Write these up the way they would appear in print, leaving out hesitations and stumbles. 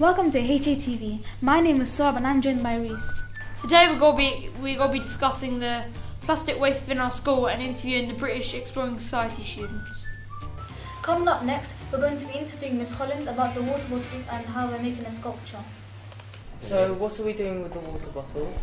Welcome to HATV. My name is Saab and I'm joined by Reese. Today we're going to be discussing the plastic waste within our school and interviewing the British Exploring Society students. Coming up next, we're going to be interviewing Miss Holland about the water bottles and how we're making a sculpture. So what are we doing with the water bottles?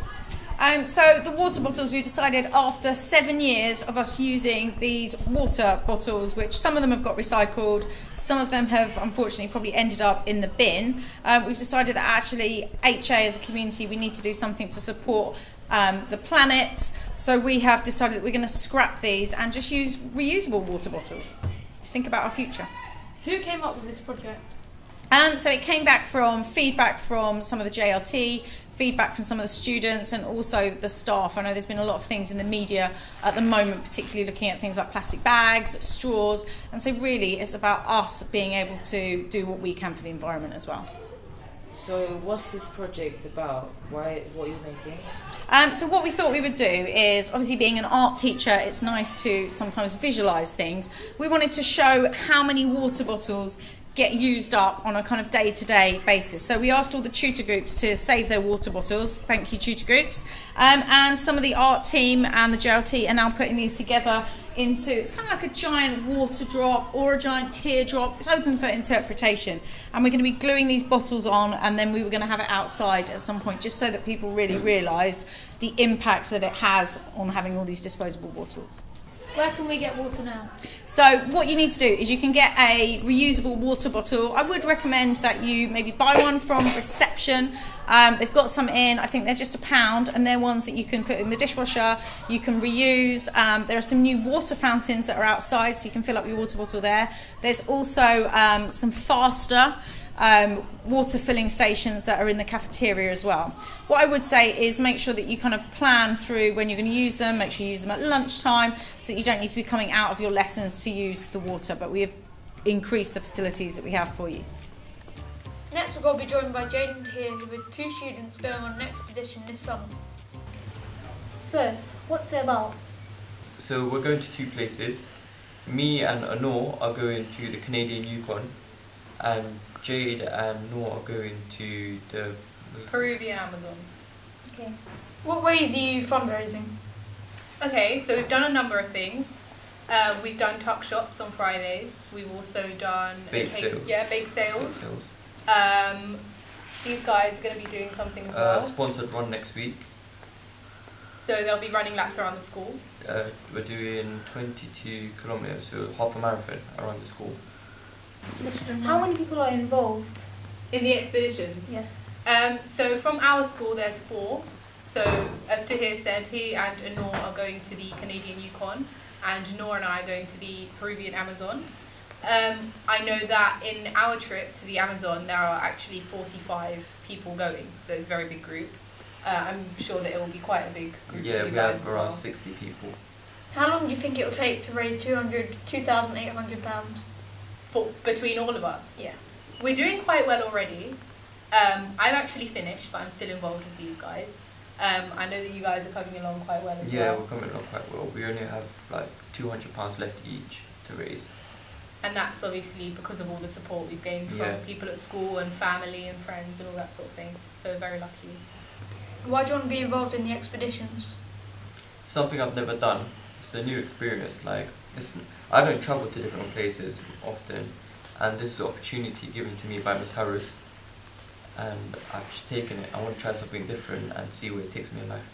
So the water bottles, we decided after 7 years of us using these water bottles, which some of them have got recycled, some of them have unfortunately probably ended up in the bin, we've decided that actually HA as a community, we need to do something to support the planet. So we have decided that we're going to scrap these and just use reusable water bottles. Think about our future. Who came up with this project? So it came back from feedback from some of the JLT, feedback from some of the students and also the staff. I know there's been a lot of things in the media at the moment, particularly looking at things like plastic bags, straws, and so really it's about us being able to do what we can for the environment as well. So what's this project about? What are you making? So what we thought we would do is, obviously being an art teacher, it's nice to sometimes visualise things. We wanted to show how many water bottles get used up on a kind of day-to-day basis. So we asked all the tutor groups to save their water bottles. Thank you, tutor groups. And some of the art team and the JLT are now putting these together into, it's kind of like a giant water drop or a giant teardrop. It's open for interpretation. And we're going to be gluing these bottles on, and then we were going to have it outside at some point, just so that people really realise the impact that it has on having all these disposable bottles. Where can we get water now? So what you need to do is you can get a reusable water bottle. I would recommend that you maybe buy one from reception. They've got some in, I think they're just £1, and they're ones that you can put in the dishwasher, you can reuse. There are some new water fountains that are outside, so you can fill up your water bottle there. There's also some faster water filling stations that are in the cafeteria as well. What I would say is make sure that you kind of plan through when you're going to use them, make sure you use them at lunchtime so that you don't need to be coming out of your lessons to use the water, but we have increased the facilities that we have for you. Next we're going to be joined by Jaden here with 2 students going on an expedition this summer. So, what's it about? So we're going to 2 places. Me and Anor are going to the Canadian Yukon, and Jade and Noor are going to the Peruvian Amazon. Okay. What ways are you fundraising? Okay, so we've done a number of things. We've done tuck shops on Fridays. We've also done Bake sales. Yeah, bake sales. These guys are going to be doing something as well. Sponsored run next week. So they'll be running laps around the school. We're doing 22 kilometers, so half a marathon around the school. How many people are involved? In the expeditions? Yes. So from our school there's 4. So as Tahir said, he and Anor are going to the Canadian Yukon, and Noor and I are going to the Peruvian Amazon. I know that in our trip to the Amazon there are actually 45 people going, so it's a very big group. I'm sure that it will be quite a big group. Yeah, for you we guys have as around well. 60 people. How long do you think it will take to raise £2,800? Between all of us. Yeah. We're doing quite well already. I've actually finished, but I'm still involved with these guys. I know that you guys are coming along quite well as well. Yeah, we're coming along quite well. We only have like £200 left each to raise. And that's obviously because of all the support we've gained from people at school and family and friends and all that sort of thing. So we're very lucky. Why do you want to be involved in the expeditions? Something I've never done. It's a new experience. I don't travel to different places often, and this is an opportunity given to me by Miss Harris, and I've just taken it. I want to try something different and see where it takes me in life.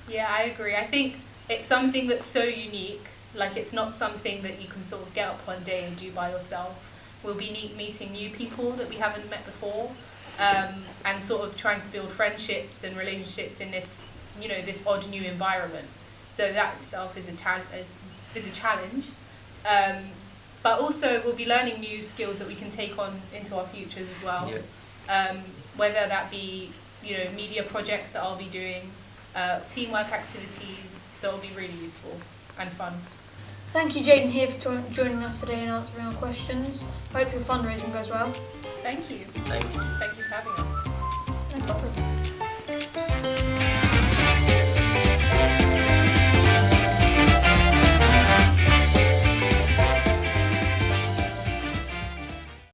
Yeah, I agree. I think it's something that's so unique. Like, it's not something that you can sort of get up one day and do by yourself. We'll be meeting new people that we haven't met before, and sort of trying to build friendships and relationships in this, this odd new environment. So that itself is a challenge. But also we'll be learning new skills that we can take on into our futures as well. Yeah. Whether that be, media projects that I'll be doing, teamwork activities, so it'll be really useful and fun. Thank you, Jaden, here for joining us today and answering our questions. Hope your fundraising goes well. Thank you. Thank you. Thank you for having us. No problem.